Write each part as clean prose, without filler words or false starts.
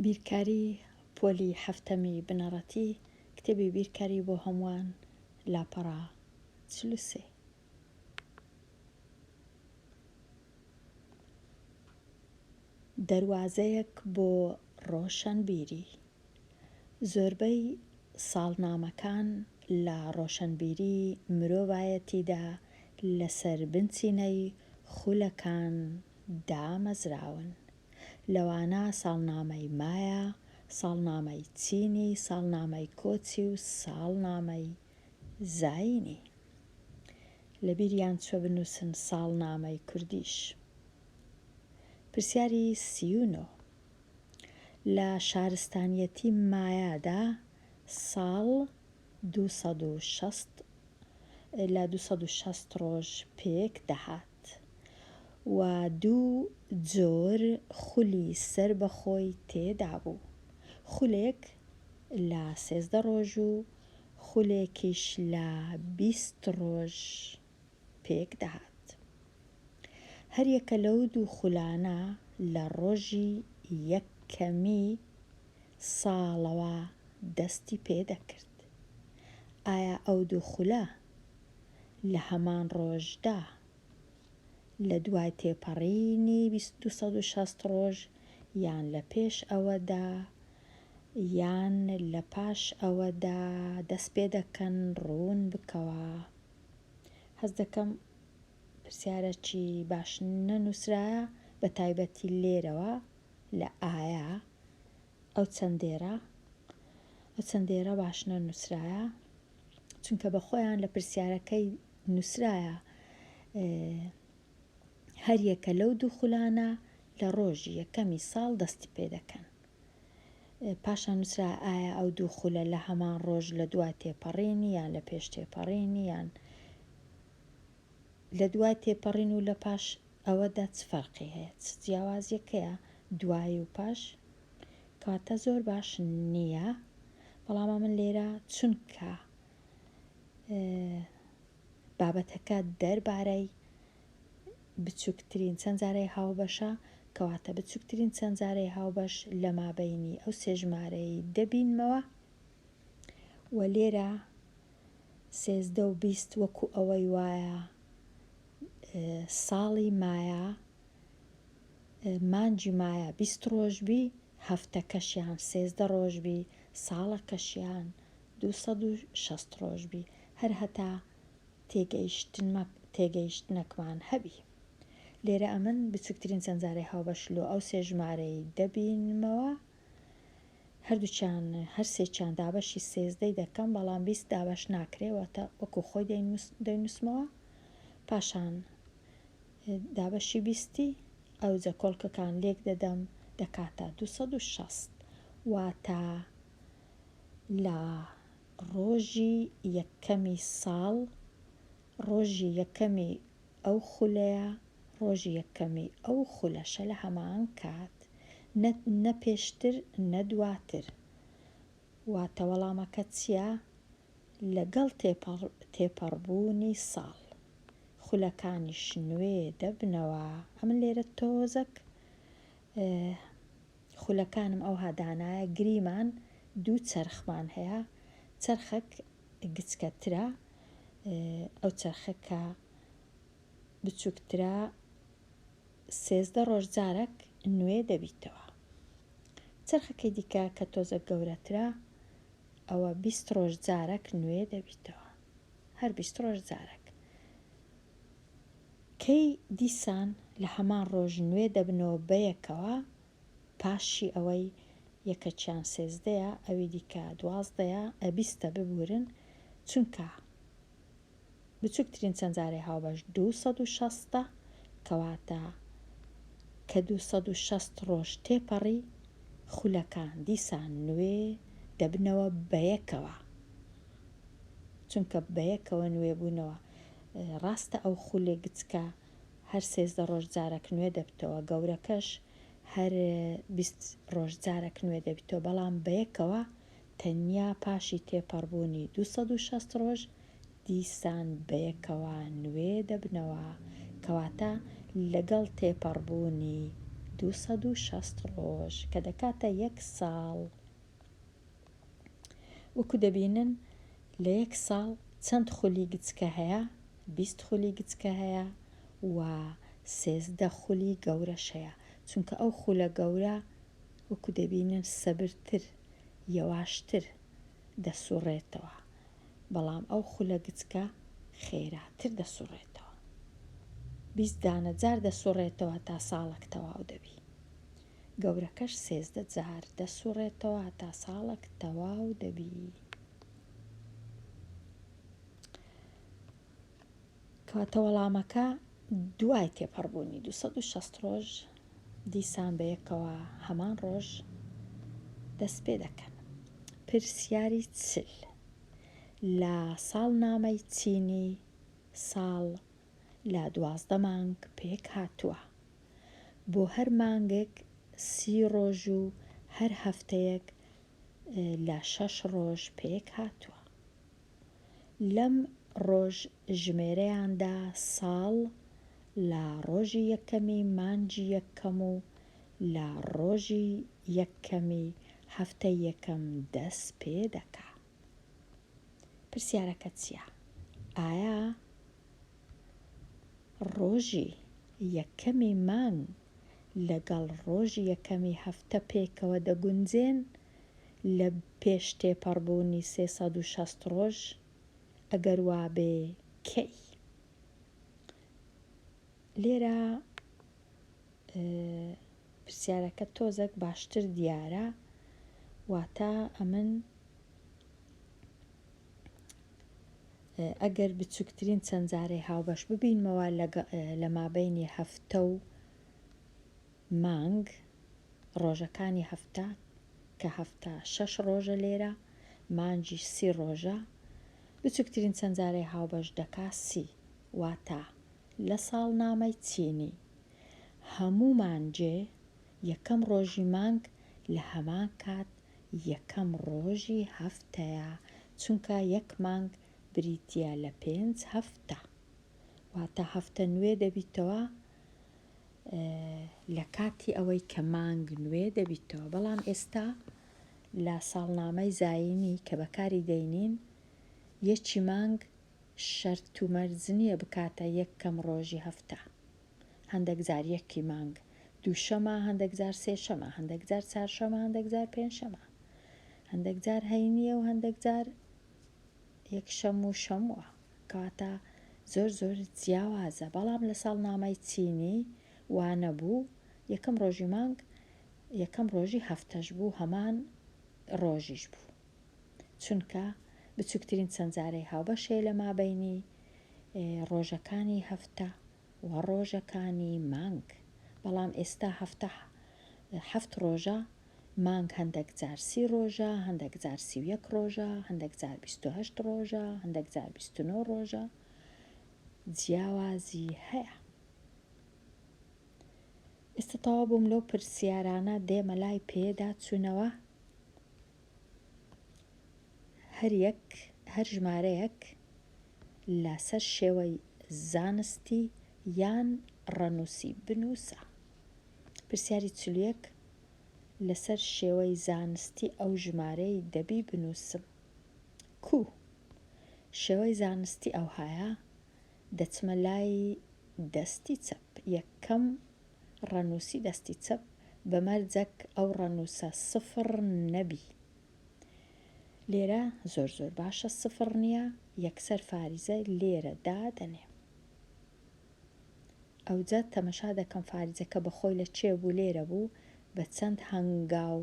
بیرکاری پۆلی هەفتەمی بنەڕەتی کتێبی بیرکاری بۆ هەمووان لاپەڕە 43. دەروازەیەک بۆ ڕۆشنبیری. زۆربەی ساڵنامەکان لە ڕۆشنبیری مرۆڤایەتیدا لەسەر بنچینەی خولەکان دامەزراون. لەوانە ساڵنامەی مایە، ساڵنامەی چینی، ساڵنامەی کۆچی و ساڵنامەی زاینی. لەبیریان چوە بنووسن ساڵنامەی کوردیش. پرسیاری 39 لە شارستانیەتی مایادا ساڵ 260 ڕۆژ پێک دەهات و دوو جۆر خولی سەربەخۆی تێدا بوو. خولێک لە 13 ڕۆژ و خولێکیش لە 20 ڕۆژ پێک دەهات. هەریەکە لەو دوو خولانە لە ڕۆژی یەکەمی ساڵەوە دەستی پێدەکرد. ئایا ئەو دوو خولە لە هەمان ڕۆژدا لە دوای تێپەڕینی 260 ڕۆژ یان لە پێش ئەوەدا یان لە پاش ئەوەدا دەست پێ دەکەن ڕوون بکەوە؟ هەست دەکەم پرسیارەکی باش نەنووسرایە، بە تایبەتی لێرەوە لە ئایا ئەو چەندێرە باش نەنووسرایە، چونکە بە خۆیان لە پرسیارەکەی نووسرایە هەریەکە لەو دوو خولانە لە ڕۆژی یەکەمی ساڵ دەستی پێ دەکەن. پاشان نووسرا ئایا ئەو دوو خولە لە هەمان ڕۆژ لە دوای تێپەڕینی یان لە پێش تێپەڕینی یان لە دوای تێپەڕین و لە پاش ئەوەدا چ فەرقی هەیە، چ جیاوازیەکەیە دوای و پاش؟ کەواتە زۆر باش نییە، بەڵام من لێرە چونکە بابەتەکە دەربارەی بچووکترین چەند جارەی هاوبەشە، کەواتە بچووکترین چەند جارەی هاوبەش لە مابەینی ئەو سێ ژمارەی دەبینمەوە و لێرە 13 و 20 وەکو ئەوەی وایە ساڵی مایە مانجی مایە 20 ڕۆژ بی، هەفتەکەشیان 13 ڕۆژ بی، ساڵەکەشیان 260 ڕۆژ بی، هەر هەتا تێگەیشتنەکمان هەبی. لێرە ئەمن بچووکترین چەند جارەی هاوبەش لۆ ئەو سێ ژمارەی دەبینمەوە، هەر سێکیان دابەشی 13 دەکەم، بەڵام 20 دابەش ناکرێتەوە وەکو خۆی دەینووسمەوە. پاشان دابەشی 20 ئەو جە کۆڵکەکان لێک دەدەم دەکاتە 260 واتە لە ڕۆژی یەکەمی ساڵ ڕۆژی یەکەمی ئەو خولەیە ڕۆژی یەکەمی ئەو خولەشە لە هەمان کات، نە پێشتر نە دواتر. واتە وەڵامەکە چییە؟ لەگەڵ تێپەڕبوونی ساڵ خولەکانیش نوێ دەبنەوە. ئەمن لێرە تۆزەک خولەکانم ئەو هەدانایە گریمان دوو چەرخمان هەیە، چەرخەک گچکەترە، ئەو چەرخەکە بچووکترە 13 ڕۆژ جارێک نوێ دەبیتەوە. چەرخەکەی دیکە کە تۆزە گەورەترە ئەوە 20 ڕۆژ جارێک نوێ دەبیتەوە، هەر 20 ڕۆژ جارێک. کەی دیسان لە هەمان ڕۆژ نوێ دەبنەوە بەیەکەوە، پاشی ئەوەی یەکەچیان 13ە ئەوی دیکە 12ە 20 ببورن، چونکە بچووکترین چەند جارەی هاوبەش 260 کەواتە کە 260 ڕۆژ تێپەڕی خولەکان دیسان نوێ دەبنەوە بەیەکەوە، چونکە بەیەکەوە نوێ بوونەوە. ڕاستە ئەو خولێ گچکە هەر 13 ڕۆژ جارێک نوێ دەبتەوە، گەورەکەش هەر 20 ڕۆژ جارێک نوێ دەبیتەوە، بەڵام بەیەکەوە تەنیا پاشی تێپەڕبوونی 260 ڕۆژ دیسان بەیەکەوە نوێ دەبنەوە، کەواتە لەگەڵ تێپەڕبوونی 260 ڕۆژ کە دەکاتە 1 ساڵ. وەکو دەبینن لە 1 ساڵ چەند خولی گچکە هەیە؟ 20 خولی گچکە هەیە و 13 خولی گەورەش هەیە، چونکە ئەو خولە گەورە وەکو دەبینن سەبرتر یەواشتر دەسوڕێتەوە، بەڵام ئەو خولە گچکە خێراتر دەسوڕێتەوە. 20 دانە جار دەسوڕێتەوە تا ساڵێک تەواو دەبی. گەورەکەش 13 جار دەسوڕێتەوە تا ساڵێک تەواو دەبی. کەواتە وەڵامەکە دوای تێپەڕبوونی 260 ڕۆژ دیسان بەیەکەوە هەمان ڕۆژ دەست پێ دەکەن. پرسیاری چل لە ساڵنامەی چینی ساڵ لە 12 مانگ پێک هاتووە. بۆ هەر مانگێک 30 ڕۆژ و هەر هەفتەیەک لە 6 ڕۆژ پێک هاتووە. لەم ڕۆژ ژمێرەیاندا ساڵ لە ڕۆژی یەکەمی مانگی یەکەم و لە ڕۆژی یەکەمی هەفتەی یەکەم دەست پێ دەکا. پرسیارەکە چییە؟ ئایا ڕۆژی یەکەمی مانگ لەگەڵ ڕۆژی یەکەمی هەفتە پێکەوە دەگونجێن لە پێش تێپەڕبوونی 360 ڕۆژ؟ ئەگەر وابێ کەی؟ لێرە پرسیارەکە تۆزێک باشتر دیارە، واتە ئەمن ئەگەر بچووکترین چەند جارەی هاوبەش ببینمەوە لە مابەینی هەفتە و مانگ ڕۆژەکانی هەفتە کە هەفتە 6 ڕۆژە، لێرە مانگی 30 ڕۆژە، بچووکترین چەند جارەی هاوبەش دەکا 30. واتە لە ساڵنامەی چینی هەموو مانجێ یەکەم ڕۆژی مانگ لە هەمان کات یەکەم ڕۆژی هەفتەیە، چونکە یەک مانگ بریتە لە 5 هەفتە، واتە هەفتە نوێ دەبیتەوە لە کاتی ئەوەی کە مانگ نوێ دەبیتەوە. بەڵام ئێستا لە ساڵنامەی زاینی کە بەکاری دەینین یەکی مانگ شەرت و مەرج نییە بکاتە یەکەم ڕۆژی هەفتە. هەندێک جار یەکی مانگ دووشەمە، هەندێک جار سێشەمە، هەندێک جار چارشەمە، هەندێک جار پێنجشەمە، هەندێک جار هەینیە و هەندێک جار یەکشەم و شەمووە، کەواتە زۆر زۆر جیاوازە. بەڵام لە ساڵنامەی چینی وانە بوو یەکەم ڕۆژی مانگ یەکەم ڕۆژی هەفتەش بوو، هەمان ڕۆژیش بوو، چونکە بچووکترین چەند جارەی هاوبەشێ لە مابەینی ڕۆژەکانی هەفتە و ڕۆژەکانی مانگ. بەڵام ئێستا هەفتە 7 ڕۆژە، مانگ هەندێک جار 30 ڕۆژە، هەندێک جار 31 ڕۆژە، هەندێک جار 28 ڕۆژە، هەندێک جار 29 ڕۆژە، جیاوازی هەیە. ئێستا تەواو بووم لەو پرسیارانە، دێمە لای پێدا چوونەوە. هەر ژمارەیەک لەسەر شێوەی زانستی یان ڕەنووسی بنووسە. پرسیاری 41 لەسەر شێوەی زانستی ئەو ژمارەی دەبی بنووسم. کو شێوەی زانستی ئەو هەیە، دەچمە لای دەستی چەپ، یەکەم ڕەنووسی دەستی چەپ بەمەرجەک ئەو ڕەنووسە سفر نەبی. لێرە زۆر زۆر باشە سفر نییە، یەکسەر فاریزە لێرە دادەنێ. ئەوجا تەمەشا دەکەم فاریزەکە بەخۆی لە چێ بوو، لێرە بوو بە چەند هەنگاو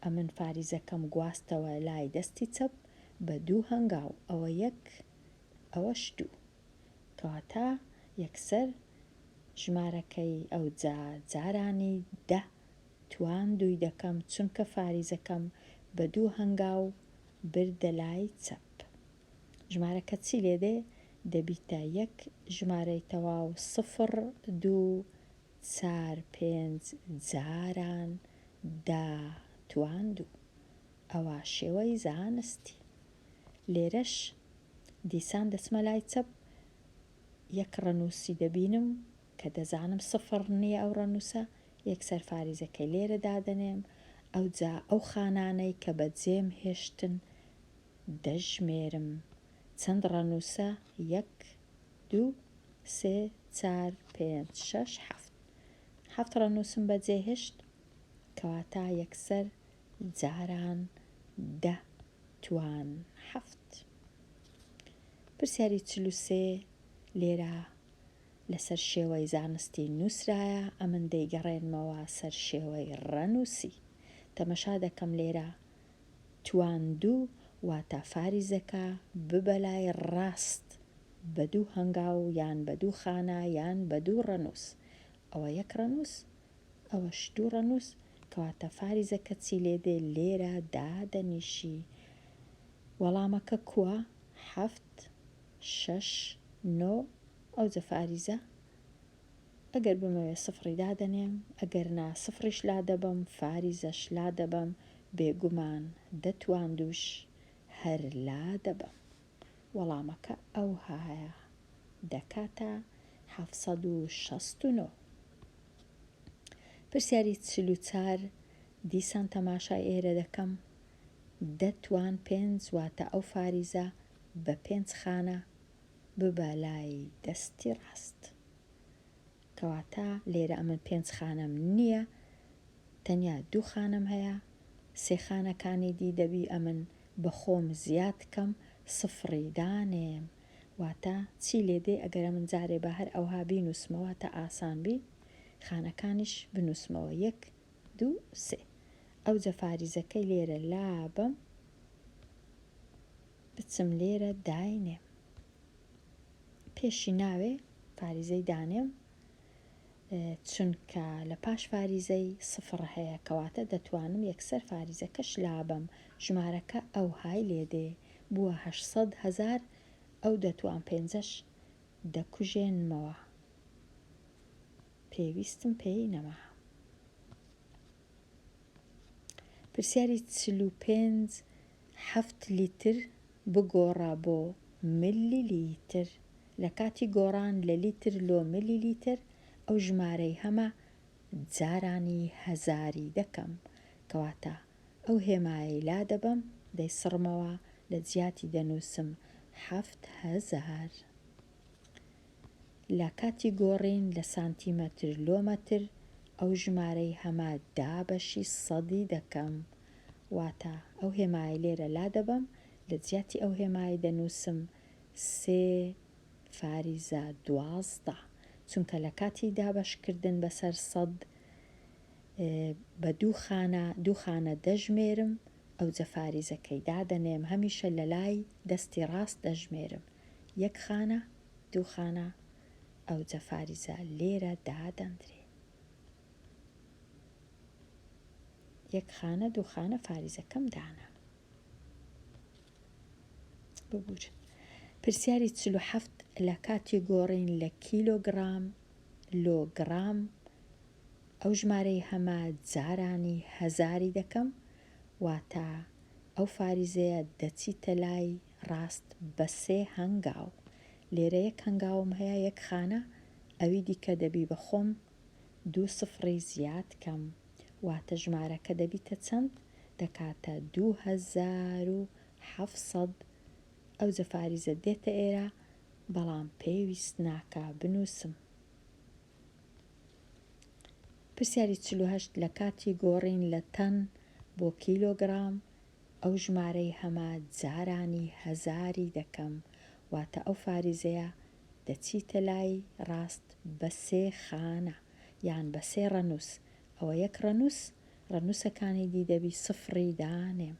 ئەمن فاریزەکەم گواستەوە لای دەستی چەپ بە 2 هەنگاو، ئەوە 1 ئەوەش 2، کەواتە یەکسەر ژمارەکەی ئەو جارانی 10 توان 2 دەکەم، چونکە فاریزەکەم بە 2 هەنگاو بردە لای چەپ. ژمارەکە چی لێدێ؟ دەبیتە 1 ژمارەی تەواو 0 2 4 5 جاران 10 توان 2. ئەوە شێوەی زانستی. لێرەش دیسان دەچمە لای چەپ، 1 ڕەنووسی دەبینم کە دەزانم سفر نییە ئەو ڕەنووسە، یەکسەر فاریزەکەی لێرە دادەنێم. ئەوجا ئەو خانانەی کە بەجێم هێشتن دەژمێرم. چەند ڕەنووسە؟ 1 2 3 4 5 6 7 7 ڕەنووسم بەجێ هێشت، کەواتە یەکسەر جاران 10 توان 7. پرسیاری 43 لێرە لەسەر شێوەی زانستی نووسرایە، ئەمن دەیگەڕێنمەوە سەر شێوەی ڕەنووسی. تەمەشا دەکەم لێرە توان 2 واتە فاریزەکە ببەلای ڕاست بە 2 هەنگاو یان بە 2 خانە یان بە 2 ڕەنووس. ئەوە 1 ڕەنووس، ئەوەش 2 ڕەنووس، کەواتە فاریزەکە چی لێدێ لێرە دادەنیشی. وەڵامەکە کووە؟ 7 6 9. ئەوجە فاریزە ئەگەر بمەوێ سفری دادەنێم، ئەگەر نا سفریش لا دەبم، فاریزەش لا دەبم، بێگومان 10 توان 2ش هەر لا دەبم. وەڵامەکە ئەو هایە، دەکاتە 769. پرسیاری 44 دیسان تەماشای ئێرە دەکەم. 10 توان 5 واتە ئەو فاریزە بە 5 خانە ببەلای دەستی ڕاست. کەواتە لێرە ئەمن 5 خانەم نییە، تەنیا 2 خانەم هەیە. 3 خانەکانی دی دەبی ئەمن بە خۆم زیاد کەم، سفری دانێم. واتە چی لێدێ؟ ئەگەر من جارێ بە هەر ئەوها بینوسمەوە تا ئاسان بی، خانەکانیش بنووسمەوە 1 2 3. ئەوجە فاریزەکەی لێرە لابم، بچم لێرە داینێم، پێشی ناوێ فاریزەی دانێم، چونکە لە پاش فاریزەی سفر هەیە، کەواتە دەتوانم یەکسەر فاریزەکەش لابم. ژمارەکە ئەو های لێدێ بووە 800,000، ئەو 10 توان 5ش دەکوژێنمەوە، پێویستم پێی نەما. پرسیاری 45 7 لیتر بگۆڕە بۆ ملی لیتر. لە کاتی گۆڕان لە لیتر لۆ ملی لیتر ئەو ژمارەی هەمە جارانی هەزاری دەکەم، کەواتە ئەو هێمایی لا دەبم، دەیسڕمەوە، لە جیاتی دەنووسم 7000. لە کاتی گۆڕین لە سانتیمەتر لۆ مەتر ئەو ژمارەی هەمە دابەشی سەدی دەکەم، واتە ئەو هێمایی لێرە لا دەبم، لە جیاتی ئەو هێمایی دەنووسم 3 فاریزە 12، چونکە لە کاتی دابەشکردن بەسەر سەد بە 2 خانە دەژمێرم، ئەوجە فاریزەکەی دادەنێم هەمیشە لە لای دەستی ڕاست دەژمێرم، 1 خانە 2 خانە، ئەوجە فاریزە لێرە دادەندرێ. 1 خانە 2 خانە فاریزەکەم دانا. ببورن. پرسیاری 47 لە کاتی گۆڕین لە کیلۆگرام لۆ گرام ئەو ژمارەی هەمە جارانی هەزاری دەکەم، واتە ئەو فاریزەیە دەچیتە لای ڕاست بە 3 هەنگاو. لێرە 1 هەنگاوم هەیە، 1 خانە، ئەوی دیکە دەبی بە خۆم 2 سفری زیاد کەم، واتە ژمارەکە دەبیتە چەند؟ دەکاتە 2700. ئەوجە فاریزە دێتە ئێرە، بەڵام پێویست ناکە بنووسم. پرسیاری 48 لە کاتی گۆڕین لە تەن بۆ کیلۆگرام ئەو ژمارەی هەمە جارانی هەزاری دەکەم، واتە ئەو فاریزەیە دەچیتە لای ڕاست بە 3 خانە یان بە 3 ڕەنووس. ئەوە 1 ڕەنووس، ڕەنووسەکانی دی دەبی سفری دانێم،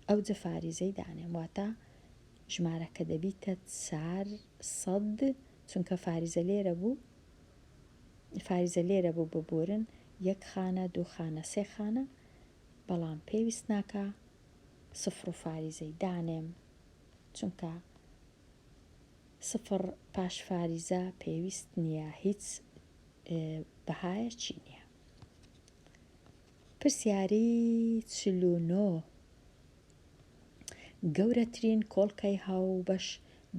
ئەوجە فاریزەی دانێم، واتە ژمارەکە دەبیتە 400، چونکە فاریزە لێرە بوو ببورن 1 خانە 2 خانە 3 خانە، بەڵام پێویست ناکە سفر و فاریزەی دانێم، چونکە سفر پاش فاریزە پێویست نییە، هیچ بەهایەکی نییە. پرسیاری 49 گەورەترین کۆڵکەی هاوبەش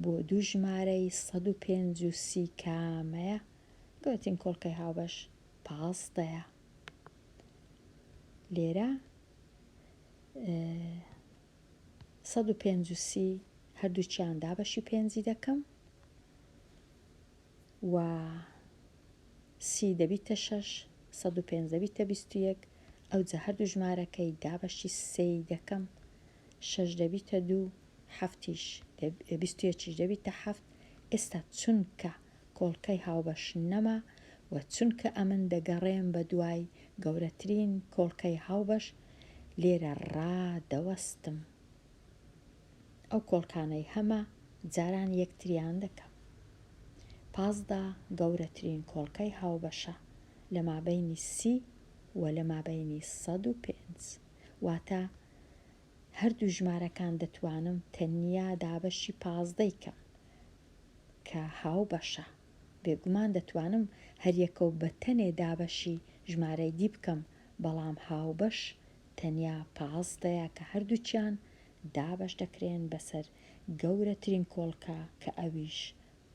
بۆ 2 ژمارەی 135 کامەیە؟ گەورەترین کۆڵکەی هاوبەش 15ە. لێرە 150 هەردووچیان دابەشی پێنجی دەکەم و 30 دەبیتە 6 105 دەبیتە 21 ئەو جە هەردوو ژمارەکەی دابەشی سێی دەکەم 6 دەبیتە 2 هەفتیش 21 دەبیتە 7 ئێستا چونکە کۆڵکەی هاوبەش نەما و چونکە ئەمن دەگەڕێم بە دوای گەورەترین کۆڵکەی هاوبەش لێرە ڕادەوەستم ئەو کۆڵکانەی هەمە جاران یەکتریان دەکەم 15 گەورەترین کۆڵکەی هاوبەشە لە مابەینی 30 و لە مابەینی 105 واتە هەردوو ژمارەکان دەتوانم تەنیا دابەشی 15 کەم کە هاوبەشە بێگومان دەتوانم هەریەکەو بە تەنێ دابەشی ژمارەی دی بکەم بەڵام هاوبەش تەنیا 15ەیە کە هەردووچیان دابەش دەکرێن بەسەر گەورەترین کۆڵکە کە ئەویش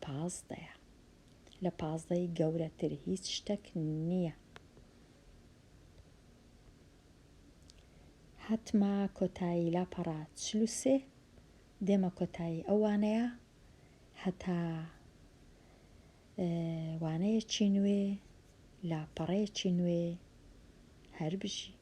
15ەیە لە 15ی گەورەتر هیچ شتێک نییە. هەتما کۆتایی لاپەڕا 43 دێمە کۆتایی ئەوانەیە هەتا وانەیەکی نوێ لاپەڕەیەکی نوێ هەر بژی.